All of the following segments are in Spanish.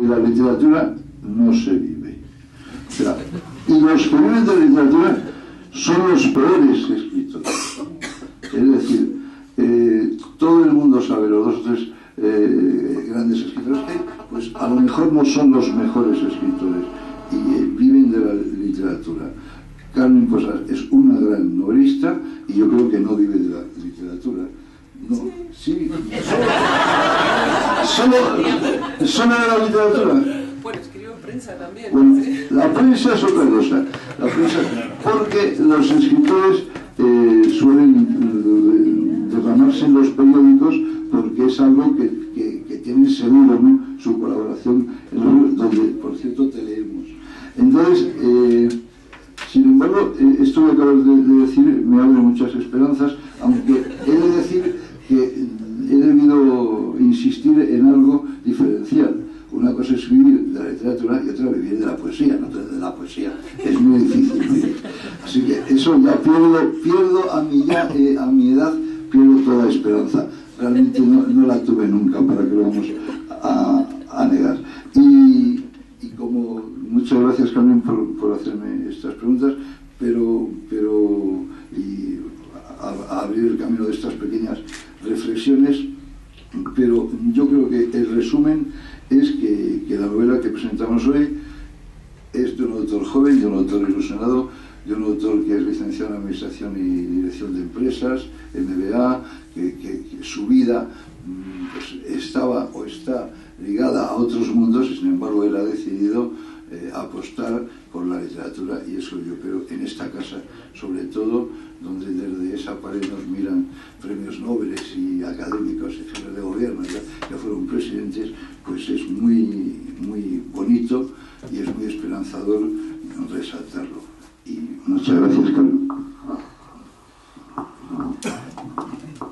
de la literatura no se vive. O sea, y los que viven de la literatura son los peores escritores. Es decir, todo el mundo sabe, los 2 o 3 grandes escritores que hay, pues a lo mejor no son los mejores escritores y viven de la literatura. Carmen Posada es una gran novelista y yo creo que no vive de la literatura. No, sí. ¿Solo de la literatura? Bueno, escribo prensa también. Bueno, la prensa es otra cosa. La prensa, porque los escritores suelen derramarse en los periódicos porque es algo que tienen seguro, ¿no? Su colaboración, donde, por cierto, te leemos. Entonces, sin embargo, esto que acabas de decir me abre muchas esperanzas, aunque he de decir que he debido insistir en algo diferencial. Una cosa es vivir de la literatura y otra vivir de la poesía. No de la poesía es muy difícil. Así que eso ya pierdo a mi edad, pierdo toda esperanza. Realmente no la tuve nunca, para que lo vamos a negar. Y como muchas gracias, Carmen, por hacerme estas preguntas, pero y a abrir el camino de estas pequeñas reflexiones. Pero yo creo que el resumen es que la novela que presentamos hoy es de un autor joven, de un autor ilusionado, de un autor que es licenciado en Administración y Dirección de Empresas, MBA, que su vida pues, estaba o está ligada a otros mundos y sin embargo él ha decidido apostar por la literatura, y eso yo creo en esta casa, sobre todo, donde desde esa pared nos miran premios Nobel y académicos y jefes de gobierno que fueron presidentes, pues es muy, muy bonito y es muy esperanzador resaltarlo. Y muchas gracias, Carmen.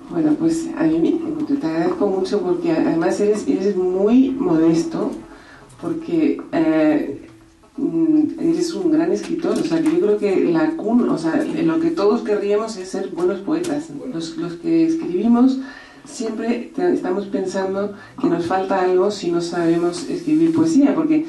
Bueno, pues a mí te agradezco mucho porque además eres muy modesto, porque eres un gran escritor. O sea, que yo creo que lo que todos querríamos es ser buenos poetas. Los que escribimos siempre estamos pensando que nos falta algo si no sabemos escribir poesía, porque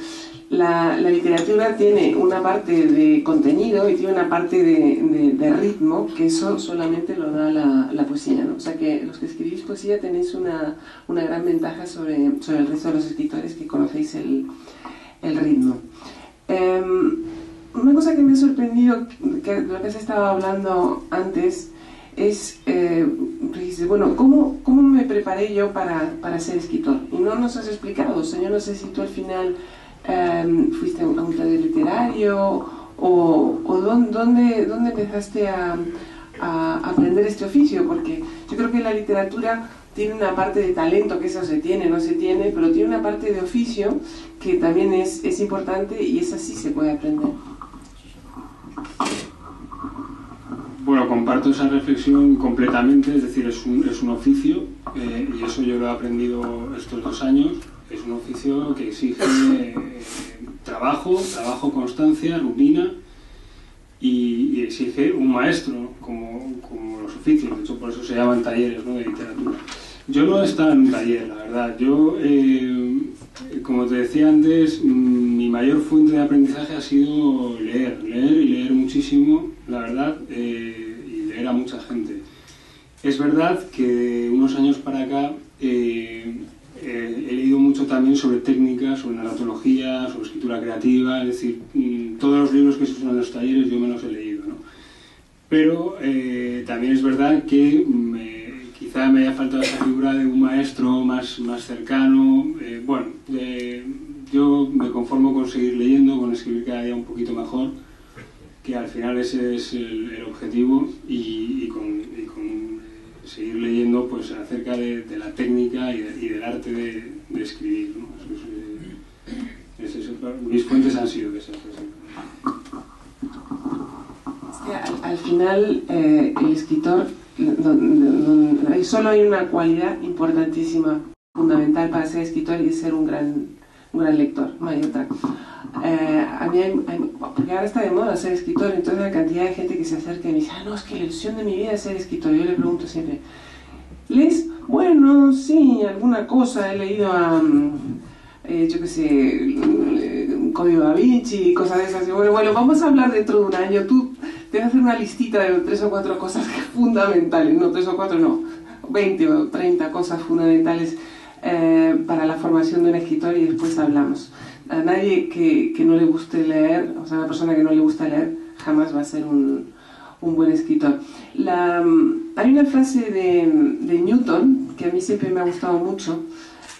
la literatura tiene una parte de contenido y tiene una parte de ritmo, que eso solamente lo da la poesía, ¿no? O sea que los que escribís poesía tenéis una gran ventaja sobre el resto de los escritores, que conocéis el ritmo. Una cosa que me ha sorprendido, que lo que has estado hablando antes, es, dijiste, bueno, ¿cómo me preparé yo para ser escritor? Y no nos has explicado. O sea, yo no sé si tú al final fuiste a un taller literario o dónde empezaste a aprender este oficio, porque yo creo que la literatura tiene una parte de talento, que eso se tiene, no se tiene, pero tiene una parte de oficio que también es importante, y esa sí se puede aprender. Bueno, comparto esa reflexión completamente, es decir, es un oficio, y eso yo lo he aprendido estos 2 años. Es un oficio que exige trabajo, constancia, rutina, y exige un maestro, como los oficios. De hecho, por eso se llaman talleres, ¿no?, de literatura. Yo no he estado en un taller, la verdad. Yo, como te decía antes, mi mayor fuente de aprendizaje ha sido leer y leer muchísimo, la verdad, y leer a mucha gente. Es verdad que unos años para acá he leído mucho también sobre técnica, sobre narratología, sobre escritura creativa, es decir, todos los libros que se usan en los talleres yo me los he leído, ¿no? Pero también es verdad que quizá me haya faltado esa figura de un maestro más cercano. Yo me conformo con seguir leyendo, con escribir cada día un poquito mejor, que al final ese es el objetivo, y con seguir leyendo pues acerca de la técnica y del arte de escribir, ¿no? Mis fuentes han sido esas. Al final, el escritor, solo hay una cualidad importantísima, fundamental para ser escritor, y es ser un gran lector, no hay otra. Porque ahora está de moda ser escritor, entonces la cantidad de gente que se acerca y me dice, no, es que la ilusión de mi vida es ser escritor. Yo le pregunto siempre, ¿lees? Bueno, sí, alguna cosa, he leído a yo qué sé, Código Da Vinci y cosas de esas. Y bueno, vamos a hablar dentro de un año. Tú te vas a hacer una listita de 3 o 4 cosas fundamentales, no 3 o 4, no, 20 o 30 cosas fundamentales para la formación de un escritor, y después hablamos. A nadie que no le guste leer, o sea, una persona que no le gusta leer, jamás va a ser un buen escritor. Hay una frase de Newton que a mí siempre me ha gustado mucho.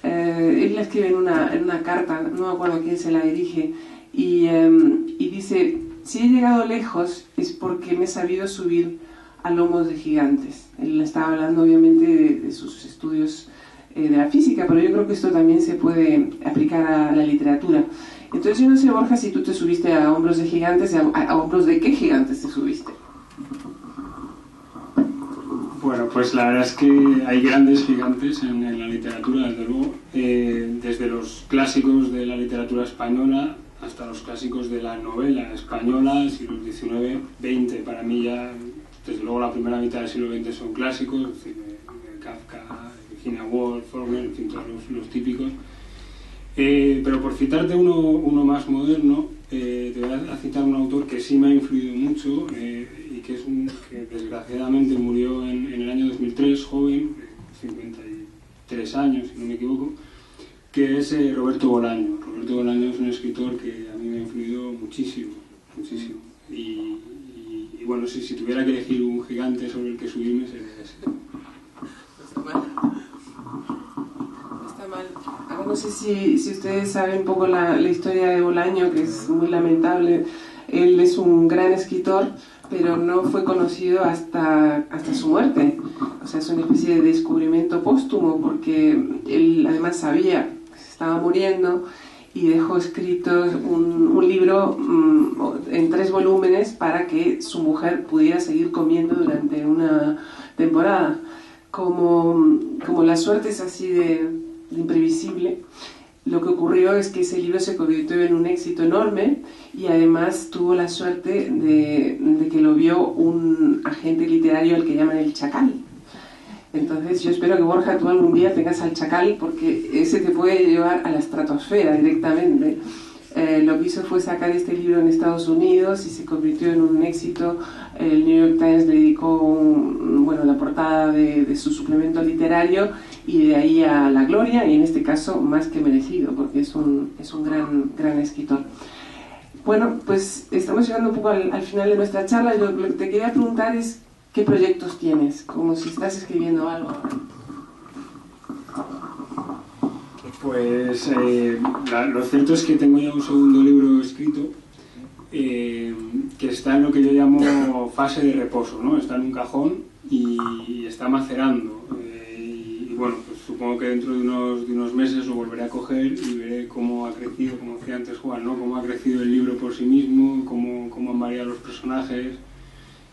Él la escribe en una carta, no me acuerdo a quién se la dirige, y dice: si he llegado lejos es porque me he sabido subir a lomos de gigantes. Él estaba hablando obviamente de sus estudios de la física, pero yo creo que esto también se puede aplicar a la literatura. Entonces yo no sé, Borja, si tú te subiste a hombros de gigantes, ¿a hombros de qué gigantes te subiste? Bueno, pues la verdad es que hay grandes gigantes en la literatura, desde luego, desde los clásicos de la literatura española hasta los clásicos de la novela española, siglos XIX, XX. Para mí ya, desde luego, la primera mitad del siglo XX son clásicos, es decir, Kafka, Virginia Woolf, Faulkner, en fin, todos los típicos. Pero por citarte uno más moderno, te voy a citar un autor que sí me ha influido mucho, y que desgraciadamente murió en el año 2003, joven, 53 años, si no me equivoco, que es Roberto Bolaño. Roberto Bolaño es un escritor que a mí me ha influido muchísimo, muchísimo. Y bueno, si tuviera que elegir un gigante sobre el que subirme, sería ese. Está mal. Ahora no sé si ustedes saben un poco la historia de Bolaño, que es muy lamentable. Él es un gran escritor, pero no fue conocido hasta su muerte. O sea, es una especie de descubrimiento póstumo, porque él además sabía que se estaba muriendo y dejó escrito un libro en 3 volúmenes para que su mujer pudiera seguir comiendo durante una temporada. Como la suerte es así de imprevisible, lo que ocurrió es que ese libro se convirtió en un éxito enorme, y además tuvo la suerte de que lo vio un agente literario al que llaman el Chacal. Entonces yo espero que, Borja, tú algún día tengas al Chacal, porque ese te puede llevar a la estratosfera directamente. Lo que hizo fue sacar este libro en Estados Unidos y se convirtió en un éxito. El New York Times le dedicó la portada de su suplemento literario, y de ahí a la gloria, y en este caso más que merecido, porque es un gran escritor. Bueno, pues estamos llegando un poco al final de nuestra charla, y lo que te quería preguntar es ¿qué proyectos tienes? Como si estás escribiendo algo ahora. Pues lo cierto es que tengo ya un segundo libro escrito, que está en lo que yo llamo fase de reposo, ¿no? Está en un cajón y está macerando. Y bueno, pues supongo que dentro de unos meses lo volveré a coger y veré cómo ha crecido, como decía antes Juan, ¿no? Cómo ha crecido el libro por sí mismo, cómo han variado los personajes,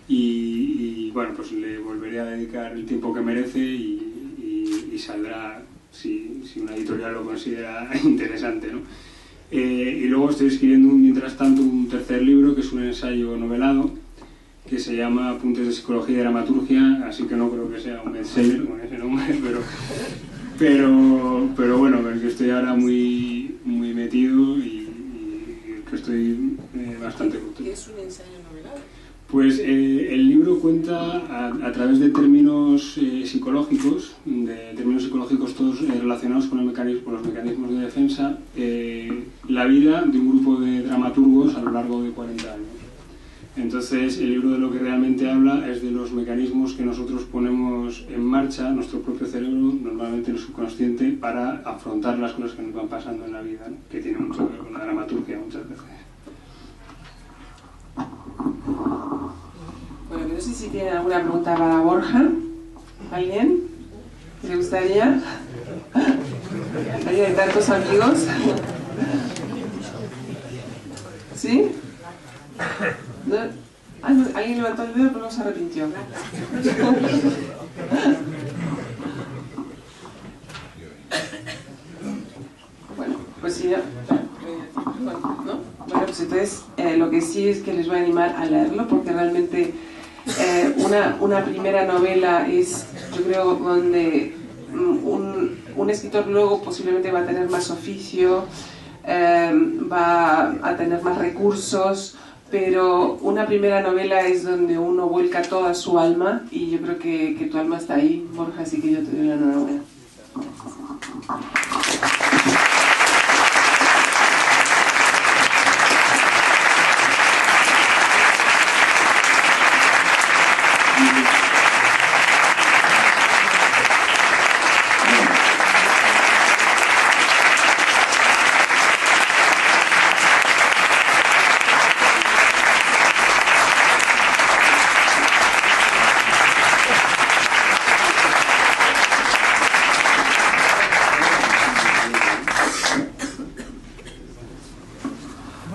y bueno, pues le volveré a dedicar el tiempo que merece, y saldrá, si una editorial lo considera interesante, ¿no? Y luego estoy escribiendo mientras tanto un tercer libro, que es un ensayo novelado que se llama Apuntes de Psicología y Dramaturgia, así que no creo que sea un bestseller con ese nombre, pero bueno, en el que estoy ahora muy metido, y que estoy bastante contento. ¿Qué es un ensayo novelado? Pues el libro cuenta a través de términos psicológicos, todos relacionados con los mecanismos de defensa, la vida de un grupo de dramaturgos a lo largo de 40 años. Entonces, el libro de lo que realmente habla es de los mecanismos que nosotros ponemos en marcha, nuestro propio cerebro, normalmente el subconsciente, para afrontar las cosas que nos van pasando en la vida, ¿no? Que tiene mucho que ver con la dramaturgia muchas veces. Bueno, no sé si tienen alguna pregunta para Borja. ¿Alguien? ¿Le gustaría? ¿Alguien de tantos amigos? ¿Sí? ¿No? No, alguien levantó el dedo pero no se arrepintió. Bueno, pues sí, ¿no? Bueno, pues entonces lo que sí es que les voy a animar a leerlo, porque realmente una primera novela es, yo creo, donde un escritor luego posiblemente va a tener más oficio, va a tener más recursos, pero una primera novela es donde uno vuelca toda su alma, y yo creo que tu alma está ahí, Borja, así que yo te doy la enhorabuena.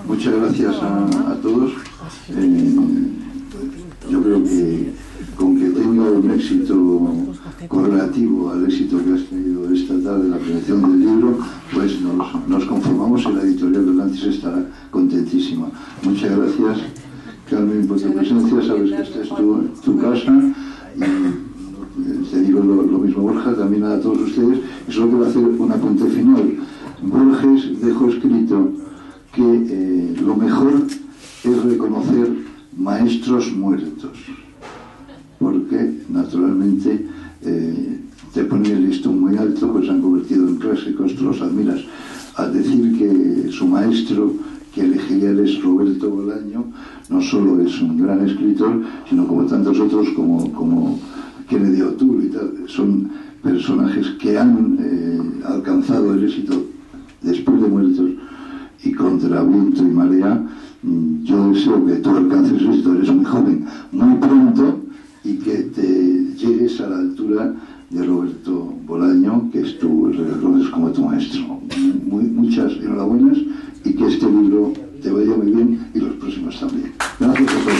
Muchas gracias a todos. Yo creo que con que tenga un éxito correlativo al éxito que has tenido esta tarde en la presentación del libro, pues nos conformamos y la editorial de Atlantis estará contentísima. Muchas gracias, Carmen, por tu presencia. Sabes que esta es tu casa, y te digo lo mismo, Borja, también a todos ustedes. Y solo quiero hacer un apunte final. Borges dejó escrito que lo mejor es reconocer maestros muertos, porque naturalmente te ponen el listón muy alto, pues se han convertido en clásicos, tú los admiras. Al decir que su maestro, que elegiría él, es Roberto Bolaño, no solo es un gran escritor, sino como tantos otros, como Kennedy O'Toole y tal, son personajes que han alcanzado el éxito después de muertos y contra viento y marea. Yo deseo que tú alcances esto, eres muy joven, muy pronto, y que te llegues a la altura de Roberto Bolaño, que es como tu maestro. Muchas enhorabuenas, y que este libro te vaya muy bien, y los próximos también. Gracias a todos.